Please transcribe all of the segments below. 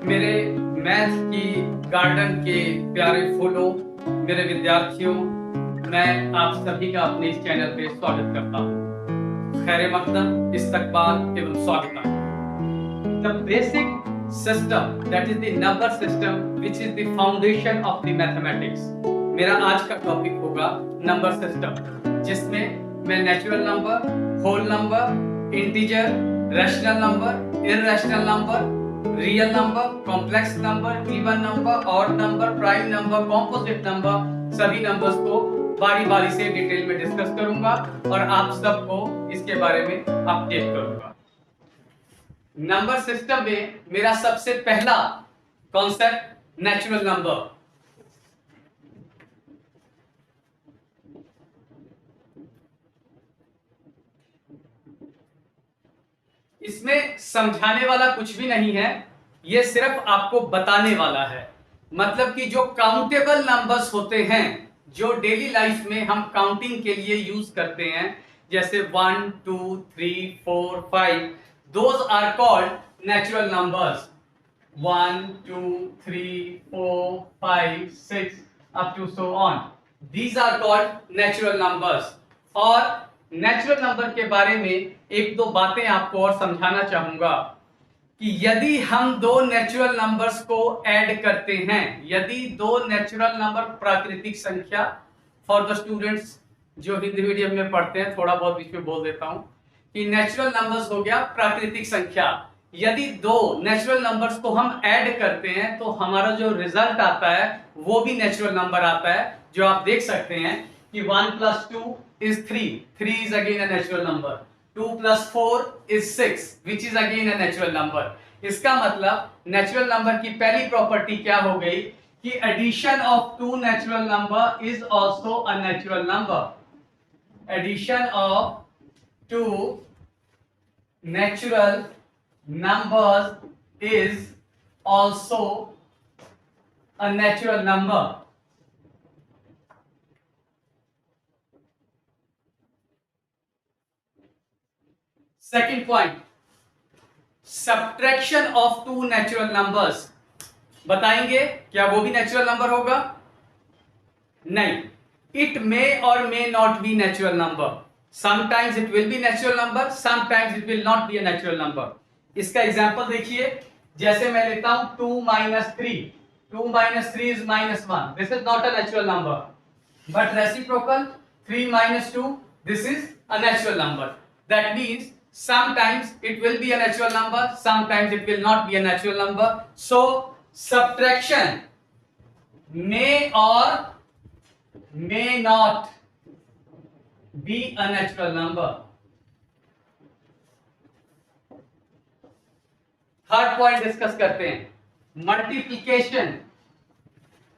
मेरे मैथ की गार्डन के प्यारे फूलों, मेरे विद्यार्थियों, मैं आप सभी का अपने इस चैनल पे स्वागत करता हूँ। खैर मकदम, इस्तकबाल एवं स्वागतम। The basic system, that is the number system, which is the foundation of the mathematics. मेरा आज का टॉपिक होगा नंबर सिस्टम, जिसमें मैं natural number, whole number, integer, rational number, irrational number, real number, complex number, even number, odd number, prime number, composite number, सभी numbers को बारी बारी से डिटेल में डिस्कस करूंगा और आप सबको इसके बारे में अपडेट करूंगा। नंबर सिस्टम में मेरा सबसे पहला कॉन्सेप्ट नेचुरल नंबर। इसमें समझाने वाला कुछ भी नहीं है, ये सिर्फ आपको बताने वाला है। मतलब कि जो काउंटेबल नंबर्स होते हैं, जो डेली लाइफ में हम काउंटिंग के लिए यूज करते हैं, जैसे 1 2 3 4 5, those are called natural numbers. 1 2 3 4 5 6 up to so on, these are called natural numbers. और नेचुरल नंबर के बारे में एक दो बातें आपको और समझाना चाहूंगा कि यदि हम दो नेचुरल नंबर्स को ऐड करते हैं, यदि दो नेचुरल नंबर, प्राकृतिक संख्या, फॉर द स्टूडेंट्स जो हिंदी मीडियम में पढ़ते हैं, थोड़ा बहुत बीच में बोल देता हूं कि नेचुरल नंबर्स हो गया प्राकृतिक संख्या। यदि दो नेचुरल नंबर्स को हम ऐड करते हैं तो हमारा जो रिजल्ट आता है वो भी नेचुरल नंबर आता है, जो आप देख सकते हैं कि 1 + 2 is 3. 3 is again a natural number. 2 + 4 is 6, which is again a natural number. इसका मतलब नेचुरल नंबर की पहली प्रॉपर्टी क्या हो गई कि addition of two natural number is also a natural number. Addition of two natural numbers is also a natural number. Second point, subtraction of two natural numbers. बताएंगे क्या वो भी नेचुरल नंबर होगा? नहीं, इट मे और may not B natural number. Sometimes it will be natural number, sometimes it will not be a natural number. इसका example देखिए, जैसे मैं लेता हूं 2 - 3, 2 - 3 is -1, this is not a natural number. But reciprocal 3 - 2, this is a natural number. That means sometimes it will be a natural number, sometimes it will not be a natural number. So subtraction may or may not be a natural number. Third point discuss करते हैं, multiplication.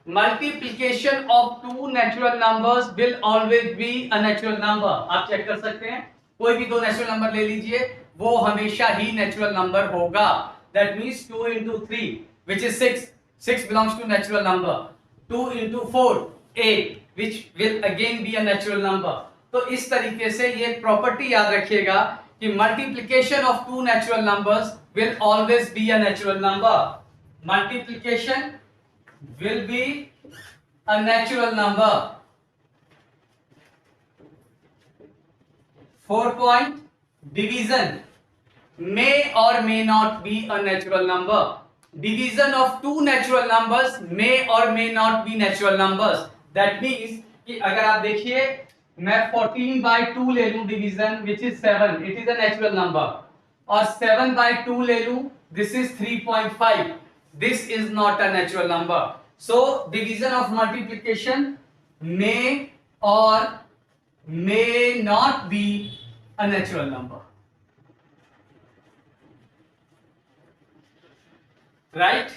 Multiplication of two natural numbers will always be a natural number. आप check कर सकते हैं, कोई भी दो natural number ले लीजिए, वो हमेशा ही नेचुरल नंबर होगा। That means 2 × 3 which is 6, 6 belongs to natural number. 2 × 4 8, which will again be a natural number. तो इस तरीके से ये प्रॉपर्टी याद रखिएगा कि multiplication of two natural numbers will always be a natural number. Multiplication will be a natural number. 4 point, division may or may not be a natural number. Division of two natural numbers may or may not be natural numbers. That means कि अगर आप देखिए, मैं 14/2 ले लूं division, which is 7, it is a natural number, और 7/2 ले लूं, this is 3.5, this is not a natural number. So division of multiplication may or may not be a natural number. Right?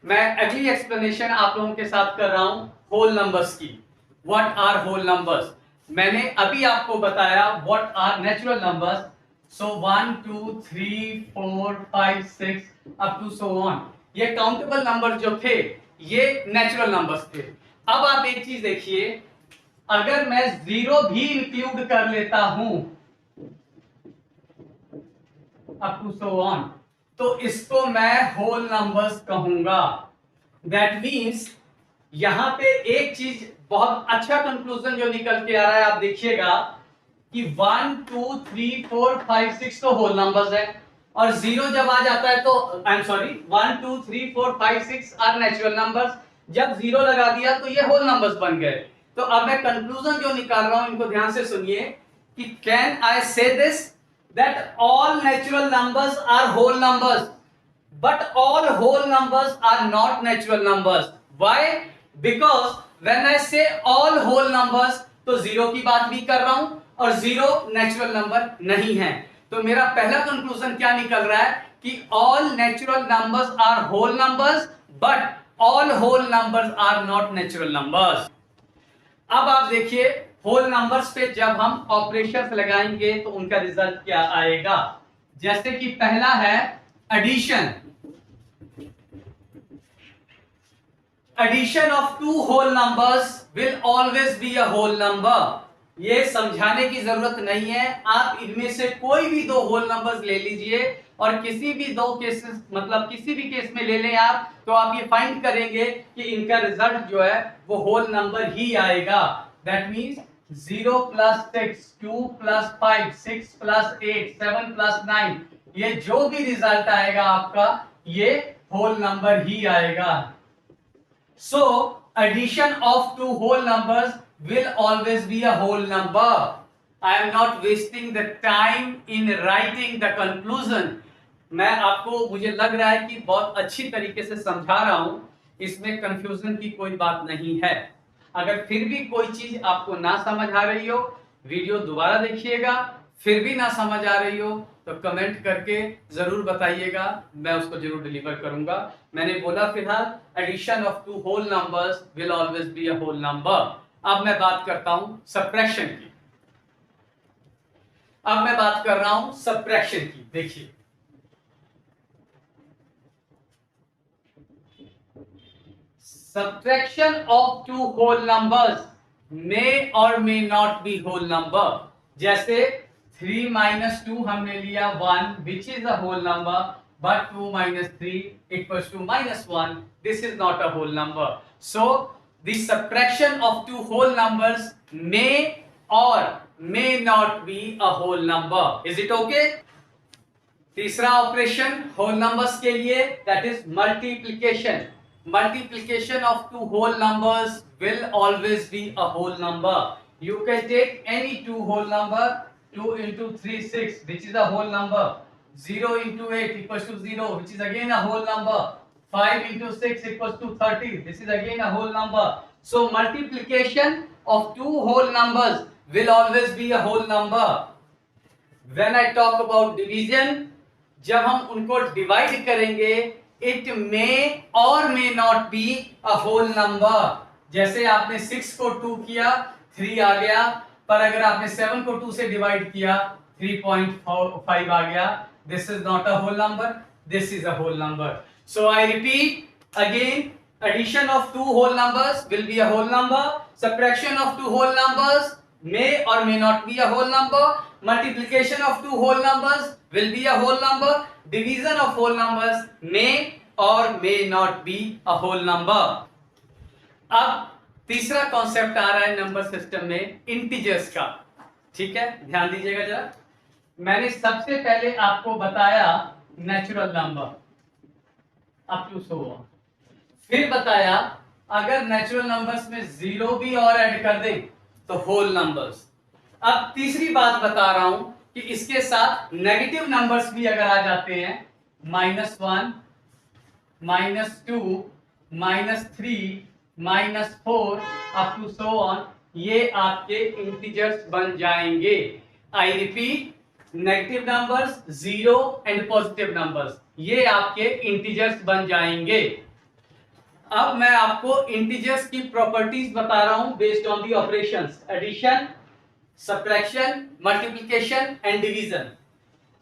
मैं अगली एक्सप्लेनेशन आप लोगों के साथ कर रहा हूं होल नंबर्स की। What are whole numbers? मैंने अभी आपको बताया what are natural numbers. So 1 2 3 4 5 6 up to so on, ये काउंटेबल नंबर जो थे ये नेचुरल नंबर्स थे। अब आप एक चीज देखिए, अगर मैं 0 भी इंक्लूड कर लेता हूं अप टू सो ऑन, तो इसको मैं होल नंबर्स कहूंगा। दैट मीन्स यहां पे एक चीज बहुत अच्छा कंक्लूजन जो निकल के आ रहा है, आप देखिएगा कि 1 2 3 4 5 6 तो होल नंबर्स है, और 0 जब आ जाता है तो I am sorry 1 2 3 4 5 6 are natural numbers. जब 0 लगा दिया तो ये होल नंबर्स बन गए। तो अब मैं कंक्लूजन जो निकाल रहा हूं, इनको ध्यान से सुनिए कि can I say this that all natural numbers are whole numbers but all whole numbers are not natural numbers. Why? Because when I say all whole numbers तो जीरो की बात भी कर रहा हूं, और जीरो नेचुरल नंबर नहीं है। तो मेरा पहला कंक्लूजन क्या निकल रहा है कि all natural numbers are whole numbers but all whole numbers are not natural numbers. अब आप देखिए होल नंबर्स पे जब हम ऑपरेशंस लगाएंगे तो उनका रिजल्ट क्या आएगा। जैसे कि पहला है addition. Addition of two whole numbers will always be a whole number. ये समझाने की जरूरत नहीं है, आप इनमें से कोई भी दो होल नंबर्स ले लीजिए और किसी भी दो केसेस मतलब किसी भी केस में ले लें आप, तो आप ये फाइंड करेंगे कि इनका रिजल्ट जो है वो होल नंबर ही आएगा। That means 0 plus 6 2 plus 5 6 plus 8 7 plus 9, ये जो भी रिजल्ट आएगा आपका ये होल नंबर ही आएगा। So addition of two whole numbers will always be a whole number. I am not wasting the time in writing the conclusion. मैं आपको मुझे लग रहा है कि बहुत अच्छी तरीके से समझा रहा हूं, इसमें कंफ्यूजन की कोई बात नहीं है। अगर फिर भी कोई चीज आपको ना समझ आ रही हो, वीडियो दोबारा देखिएगा। फिर भी ना समझ आ रही हो तो कमेंट करके जरूर बताइएगा, मैं उसको जरूर डिलीवर करूंगा। मैंने बोला फिलहाल addition of two whole numbers will always be a whole number. अब मैं बात करता हूं सब्ट्रैक्शन की। अब मैं बात कर रहा हूं सब्ट्रैक्शन की। देखिए subtraction of two whole numbers may और may not be whole number. जैसे 3 minus 2 हमने लिया 1 which is a whole number, but 2 minus 3 equals to minus 1. This is not a whole number. So the subtraction of two whole numbers may or may not be a whole number. Is it okay? तीसरा operation whole numbers के लिए, that is multiplication. Multiplication of two whole numbers will always be a whole number. You can take any two whole number. 2 into 3 6 which is a whole number. 0 into 8 equals to 0 which is again a whole number. 5 into 6 equals to 30, this is again a whole number. So multiplication of two whole numbers will always be a whole number. When I talk about division, जब हम उनको divide करेंगे it may or may not be a whole number. जैसे आपने 6 को 2 किया 3 आ गया, पर अगर आपने 7 को 2 से डिवाइड किया 3.5 आ गया। This is not a whole number, this is a whole number. So I repeat again, addition of two whole numbers will be a whole number, subtraction of two whole numbers may और may not be a whole number, multiplication of two whole numbers will be a whole number, division of whole numbers may और may not be a whole number. अब तीसरा concept आ रहा है number system में integers का। ठीक है, ध्यान दीजिएगा जरा। मैंने सबसे पहले आपको बताया नेचुरल नंबर अप टू 100, फिर बताया अगर नेचुरल नंबर्स में 0 भी और ऐड कर दें तो होल नंबर्स। अब तीसरी बात बता रहा हूं कि इसके साथ नेगेटिव नंबर्स भी अगर आ जाते हैं, -1 -2 -3 -4 अप टू सो ऑन, ये आपके इंटीजर्स बन जाएंगे। I repeat, negative numbers 0 and positive numbers ये आपके इंटीजर्स बन जाएंगे। अब मैं आपको इंटीजर्स की प्रॉपर्टीज बता रहा हूं based on the operations, addition, subtraction, multiplication and division.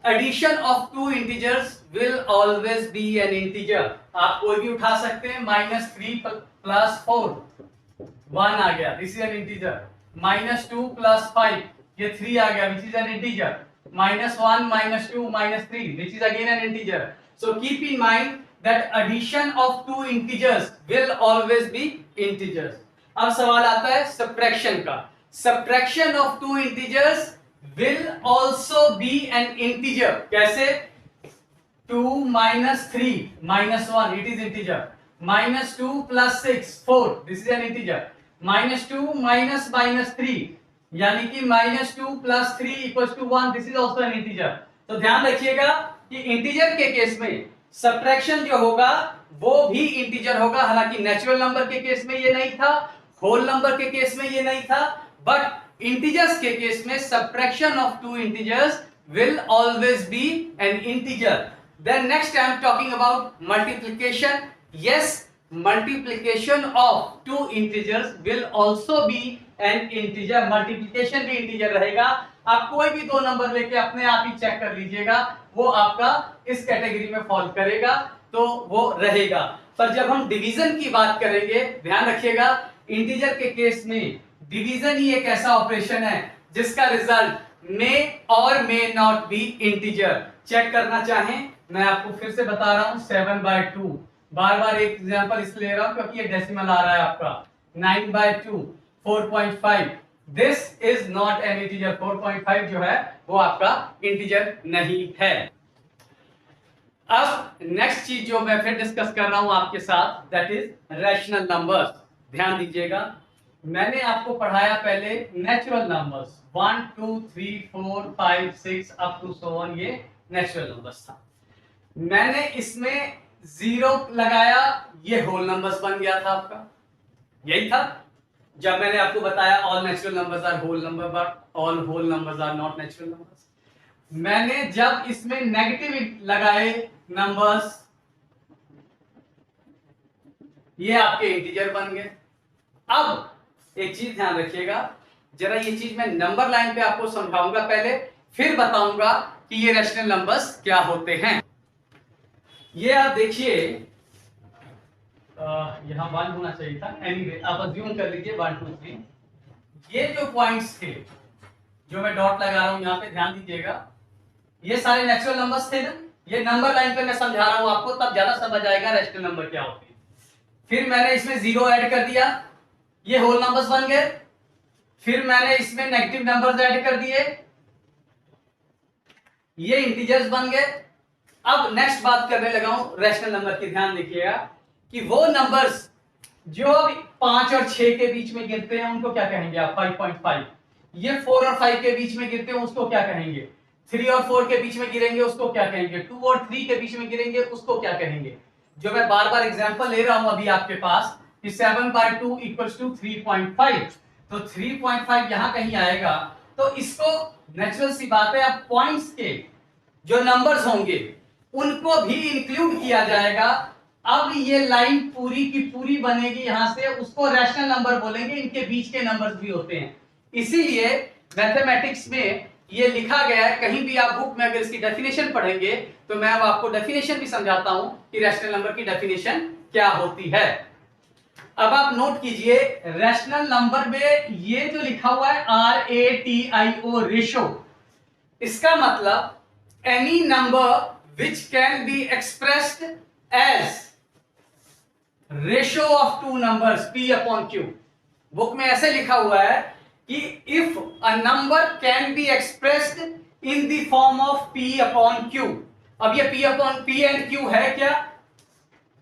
Addition of two integers will always be an integer. आप कोई भी उठा सकते हैं, -3 प्लस 4 1 आ गया, this is an integer. -2 plus 5 ये 3 आ गया, which is an integer. -1, -2, -3. This is again an integer. So keep in mind that addition of two integers will always be integers. अब सवाल आता है subtraction का. Subtraction of two integers will also be an integer. कैसे? 2 - 3 - 1, it is integer. -2 + 6 4, this is an integer. -2 - -3 यानी कि -2 + 3 = 1, this is also an integer. तो ध्यान रखिएगा कि इंटीजर के केस में सब्ट्रैक्शन जो होगा वो भी इंटीजर होगा. हालांकि नेचुरल नंबर के केस में ये नहीं था, होल नंबर के केस में ये नहीं था, बट इंटीजर्स के केस में subtraction of two integers will always be an integer. Then next I am talking about multiplication. Yes, multiplication of two integers will also be an integer. Multiplication भी integer रहेगा. आप कोई भी दो number लेके अपने आप ही चेक कर लीजिएगा, वो आपका इस कैटेगरी में फॉल करेगा तो वो रहेगा. पर जब हम डिवीजन की बात करेंगे, ध्यान रखिएगा, इंटीजर के केस में डिवीजन ही एक ऐसा ऑपरेशन है जिसका रिजल्ट मे और may not be integer. Check करना चाहें, मैं आपको फिर से बता रहा हूं 7/2. बार बार एक एग्जांपल इसलिए ले रहा हूं क्योंकि ये डेसिमल आ रहा है आपका. 9/2 4.5. This is not an integer. 4.5 जो है वो आपका इंटीजर नहीं है. अब नेक्स्ट चीज जो मैं फिर डिस्कस कर रहा हूं आपके साथ, दैट इज रैशनल नंबर्स. ध्यान दीजिएगा, मैंने आपको पढ़ाया पहले natural numbers 1 2 3 4 5 6 up to so on. ये नेचुरल नंबर्स था. मैंने इसमें 0 लगाया, ये होल नंबर्स बन गया था आपका. यही था जब मैंने आपको बताया all natural numbers are whole number but all whole numbers are not natural numbers. मैंने जब इसमें नेगेटिव लगाए नंबर्स, ये आपके इंटीजर बन गए. अब एक चीज ध्यान रखिएगा, जरा ये चीज मैं नंबर लाइन पे आपको समझाऊंगा पहले, फिर बताऊंगा कि ये रैशनल नंबर्स क्या होते हैं. ये आप देखिए, यहां 1 होना चाहिए था. एनीवे आप अज्यूम कर लीजिए 1 2 3. ये जो पॉइंट्स थे जो मैं डॉट लगा रहा हूं यहां पे, ध्यान दीजिएगा, ये सारे नेचुरल नंबर्स थे ना. ये नंबर लाइन पे मैं समझा रहा हूं आपको, तब ज्यादा समझ आएगा रैशनल नंबर क्या होते हैं. फिर मैंने इसमें 0 ऐड कर दिया, ये होल नंबर्स बन गए. फिर मैंने इसमें नेगेटिव नंबर्स ऐड कर दिए, ये इंटीजर्स बन गए. अब नेक्स्ट बात करने लगा हूं रैशनल नंबर की. ध्यान देखिएगा कि वो नंबर्स जो 5 और 6 के बीच में गिरते हैं उनको क्या कहेंगे आप? 5.5. ये 4 और 5 के बीच में गिरते हैं उसको क्या कहेंगे? 3 और 4 के बीच में गिरेंगे उसको क्या कहेंगे? 2 और 3 के बीच में गिरेंगे उसको क्या कहेंगे? जो मैं बार बार एग्जांपल ले रहा हूं अभी आपके पास कि 7/2 = 3.5. तो 3.5 यहां कहीं आएगा. तो इसको नेचुरल सी बात है, अब पॉइंट्स के जो नंबर्स होंगे उनको भी इंक्लूड किया जाएगा. अब ये लाइन पूरी की पूरी बनेगी यहां से, उसको रैशनल नंबर बोलेंगे. इनके बीच के नंबर्स भी होते हैं. इसीलिए मैथमेटिक्स में ये लिखा गया है. कहीं भी आप बुक में अगर इसकी डेफिनेशन पढ़ेंगे तो मैं अब आपको डेफिनेशन भी समझाता हूं कि रैशनल नंबर की डेफिनेशन क्या होती है. अब आप नोट कीजिए, रैशनल नंबर में ये जो लिखा हुआ है RATIO, रेशो, इसका मतलब any number which can be expressed as ratio of two numbers P/Q. Book में ऐसे लिखा हुआ है कि if a number can be expressed in the form of P/Q. अब ये P एंड Q है क्या?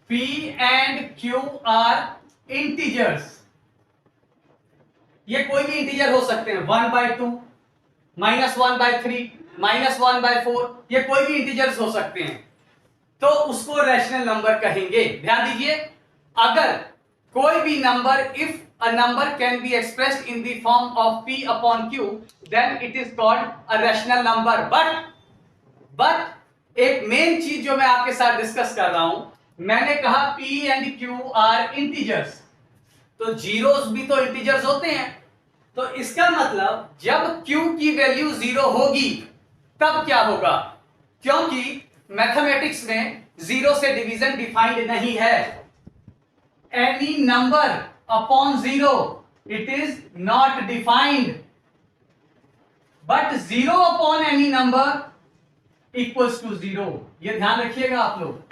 P and Q are integers. ये कोई भी इंटीजर हो सकते हैं. 1/2, -1/3, -1/4, ये कोई भी इंटीजर्स हो सकते हैं. तो उसको रैशनल नंबर कहेंगे. ध्यान दीजिए, अगर कोई भी number, if a number can be expressed in the form of P/Q, then it is called a rational number. but एक मेन चीज जो मैं आपके साथ डिस्कस कर रहा हूं, मैंने कहा P and Q are integers. तो जीरोस भी तो इंटीजर्स होते हैं. तो इसका मतलब जब Q की वैल्यू 0 होगी तब क्या होगा? क्योंकि मैथमेटिक्स में 0 से डिवीजन डिफाइंड नहीं है. Any number upon 0 it is not defined. But 0 upon any number equals to 0। ये ध्यान रखिएगा आप लोग।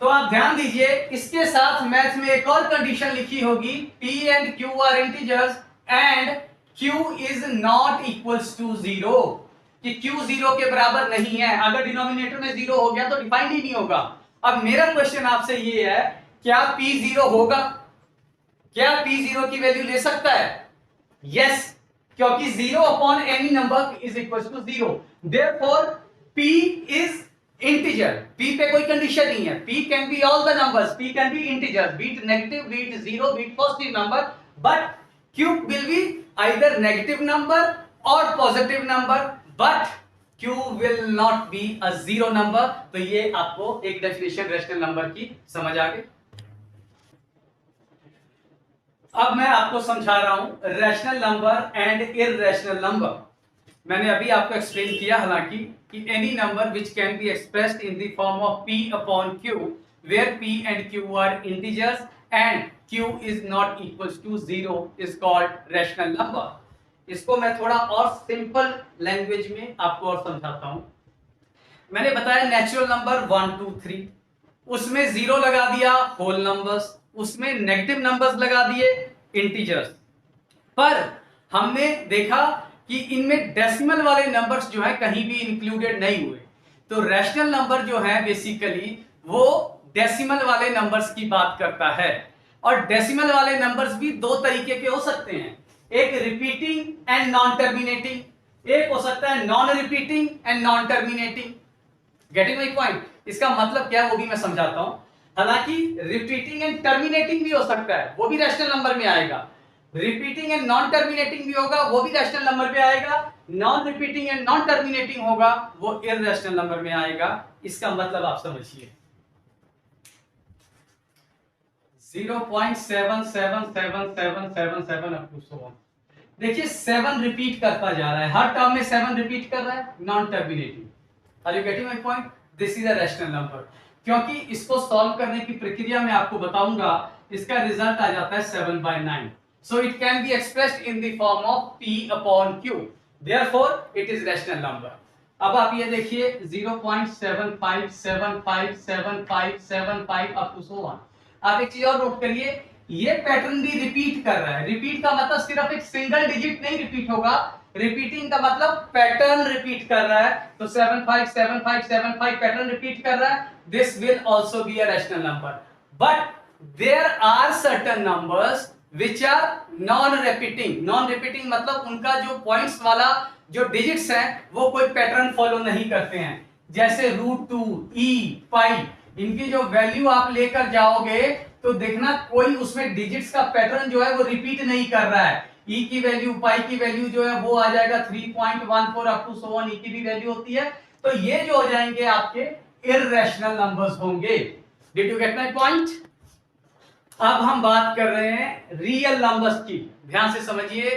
तो आप ध्यान दीजिए, इसके साथ मैथ में एक और कंडीशन लिखी होगी, p and q are integers and q is not equals to 0, कि q 0 के बराबर नहीं है। अगर डिनोमिनेटर में 0 हो गया तो डिफाइंड ही नहीं होगा। अब मेरा क्वेश्चन आपसे ये है, क्या p 0 होगा? क्या p 0 की वैल्यू ले सकता है? यस, क्योंकि 0 upon any number is equal to 0। Therefore p is integer. p पे कोई कंडीशन नहीं है। p can be all the numbers, p can be integer, be it negative, be it zero, be it positive number, but q will be either negative number or positive number, but q will not be a zero number. तो ये आपको एक definition rational number की समझ आ गई। अब मैं आपको समझा रहा हूं rational number and irrational number. मैंने अभी आपको एक्सप्लेन किया हालांकि कि any number which can be expressed in the form of p upon q where p and q are integers and q is not equals to 0 is called rational number. इसको मैं थोड़ा और सिंपल लैंग्वेज में आपको और समझाता हूं। मैंने बताया नेचुरल नंबर 1 2 3, उसमें 0 लगा दिया होल नंबर्स, उसमें नेगेटिव नंबर्स लगा दिए इंटीजर्स। पर हमने देखा कि इनमें डेसिमल वाले नंबर्स जो है कहीं भी इंक्लूडेड नहीं हुए। तो रैशनल नंबर जो है बेसिकली वो डेसिमल वाले नंबर्स की बात करता है। और डेसिमल वाले नंबर्स भी दो तरीके के हो सकते हैं, एक रिपीटिंग एंड नॉन टर्मिनेटिंग, एक हो सकता है non repeating and non terminating. Getting my point? इसका मतलब क्या है वो भी मैं समझाता हूं। हालांकि रिपीटिंग एंड टर्मिनेटिंग भी हो सकता है, वो भी रैशनल नंबर में आएगा। रिपीटिंग एंड नॉन टर्मिनेटिंग भी होगा, वो भी रैशनल नंबर में आएगा। Non repeating and non terminating होगा, वो इररेशनल नंबर में आएगा। इसका मतलब आप समझिए 0.77777 अप टू सो ऑन। देखिए 7 रिपीट करता जा रहा है, हर टर्म में 7 रिपीट कर रहा है, non terminating. Are you getting my point? This is a rational number. क्योंकि इसको सॉल्व करने की प्रक्रिया में आपको बताऊंगा, इसका रिजल्ट आ जाता है 7/9। So it can be expressed in the form of p upon q, therefore it is rational number. अब आप ये देखिए 0.75757575 अप टू सो ऑन। आप एक चीज और नोट करिए, ये पैटर्न भी रिपीट कर रहा है। रिपीट का मतलब सिर्फ एक सिंगल डिजिट नहीं रिपीट होगा, रिपीटिंग का मतलब पैटर्न रिपीट कर रहा है। तो 757575 पैटर्न रिपीट कर रहा है। This will also be a rational number, but there are certain numbers which are non repeating. Non repeating मतलब उनका जो पॉइंट्स वाला जो डिजिट्स हैं वो कोई पैटर्न फॉलो नहीं करते हैं। जैसे √2, e, पाई, इनकी जो वैल्यू आप लेकर जाओगे तो देखना कोई उसमें डिजिट्स का पैटर्न जो है वो रिपीट नहीं कर रहा है। e की वैल्यू, पाई की वैल्यू जो है वो आ जाएगा 3.14 up to so on, e की भी वैल्यू होती है। तो ये जो हो जाएंगे आपके इररेशनल नंबर्स होंगे। Did you get my point? अब हम बात कर रहे हैं रियल नंबर्स की। ध्यान से समझिए,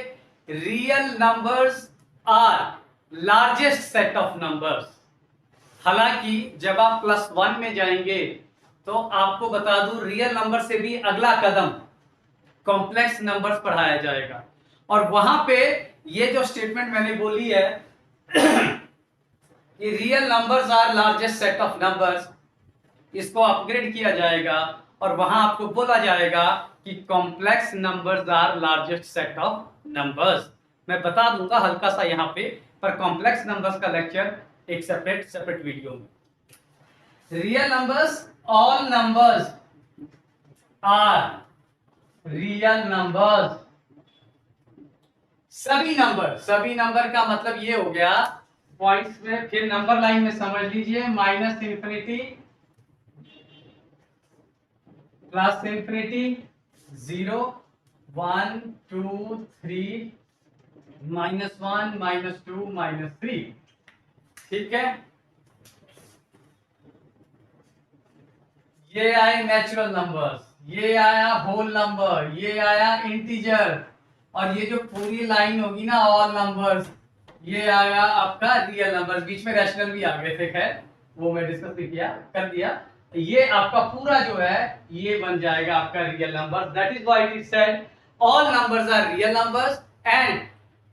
real numbers are largest set of numbers. हालांकि जब आप +1 में जाएंगे तो आपको बता दूं रियल नंबर से भी अगला कदम कॉम्प्लेक्स नंबर्स पढ़ाया जाएगा। और वहां पे ये जो स्टेटमेंट मैंने बोली है कि real numbers are largest set of numbers, इसको अपग्रेड किया जाएगा और वहां आपको बोला जाएगा कि complex numbers are largest set of numbers. मैं बता दूंगा हल्का सा यहां पे, पर कॉम्प्लेक्स नंबर्स का लेक्चर एक सेपरेट वीडियो में। Real numbers, all numbers are real numbers. सभी नंबर का मतलब ये हो गया पॉइंट्स में, फिर नंबर लाइन में समझ लीजिए, -∞, +∞, 0, 1, 2, 3, -1, -2, -3। ठीक है, ये आए नेचुरल नंबर्स, ये आया होल नंबर, ये आया इंटीजर, और ये जो पूरी लाइन होगी ना ऑल नंबर्स, ये आया आपका रियल नंबर। बीच में रैशनल भी आ गए थे, खैर वो मैं डिस्कस नहीं किया, कर दिया। ये आपका पूरा जो है ये बन जाएगा आपका real number. That is why it is said all numbers are real numbers and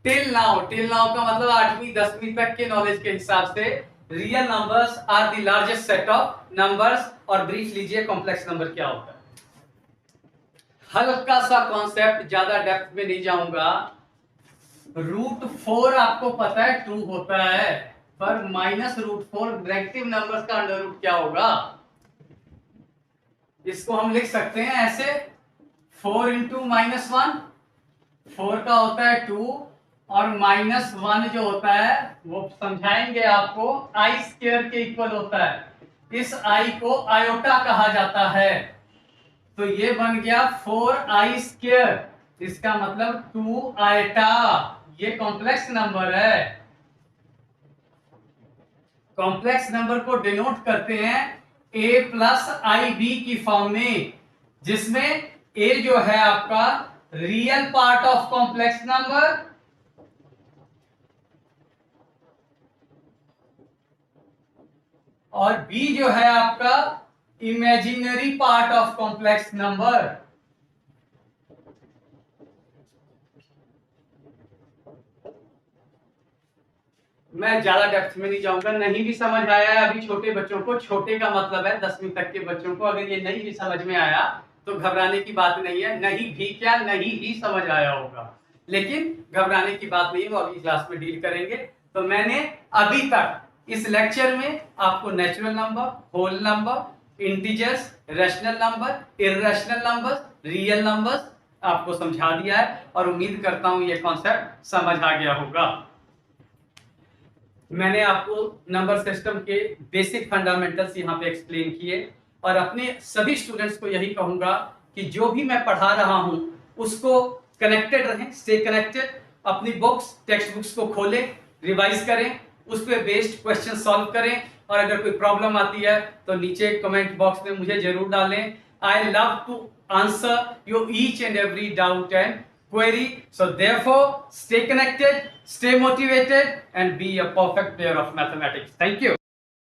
till now का मतलब 8वीं 10वीं तक के नॉलेज के हिसाब से real numbers are the largest set of numbers. और ब्रीफ लीजिए कॉम्प्लेक्स नंबर क्या होता है। हल्का सा कॉन्सेप्ट, ज्यादा डेप्थ में नहीं जाऊंगा। √4 आपको पता है 2 होता है, पर -√4 नेगेटिव नंबर्स का अंडर रूट क्या होगा। इसको हम लिख सकते हैं ऐसे 4 इंटू -1, 4 का होता है 2 और -1 जो होता है वो समझाएंगे आपको i² के इक्वल होता है। इस i को आयोटा कहा जाता है, तो ये बन गया 4i²। इसका मतलब 2 आयोटा। ये कॉम्प्लेक्स नंबर है। कॉम्प्लेक्स नंबर को डिनोट करते हैं a+ib की फॉर्म में, जिसमें a जो है आपका real part of complex number और b जो है आपका imaginary part of complex number. मैं ज्यादा डेप्थ में नहीं जाऊंगा। नहीं भी समझ आया है अभी छोटे बच्चों को, छोटे का मतलब है 10वीं तक के बच्चों को, अगर ये नहीं भी समझ में आया तो घबराने की बात नहीं है। नहीं भी क्या, नहीं ही समझ आया होगा, लेकिन घबराने की बात नहीं है, वो अगली क्लास में डील करेंगे। तो मैंने अभी तक इस लेक्चर में आपको natural number, whole number, integers, rational number, irrational numbers, real numbers आपको समझा दिया है और उम्मीद करता हूं ये कॉन्सेप्ट समझ आ गया होगा। मैंने आपको नंबर सिस्टम के बेसिक फंडामेंटल्स यहाँ पे एक्सप्लेन किए और अपने सभी स्टूडेंट्स को यही कहूंगा कि जो भी मैं पढ़ा रहा हूं उसको कनेक्टेड रहें, स्टे कनेक्टेड। अपनी बुक्स, टेक्स्ट बुक्स को खोलें, रिवाइज करें, उस पर बेस्ड क्वेश्चन सॉल्व करें और अगर कोई प्रॉब्लम आती है तो नीचे कमेंट बॉक्स में मुझे जरूर डालें। I love to answer your each and every doubt and query. So therefore, stay connected, stay motivated, and be a perfect player of mathematics. Thank you.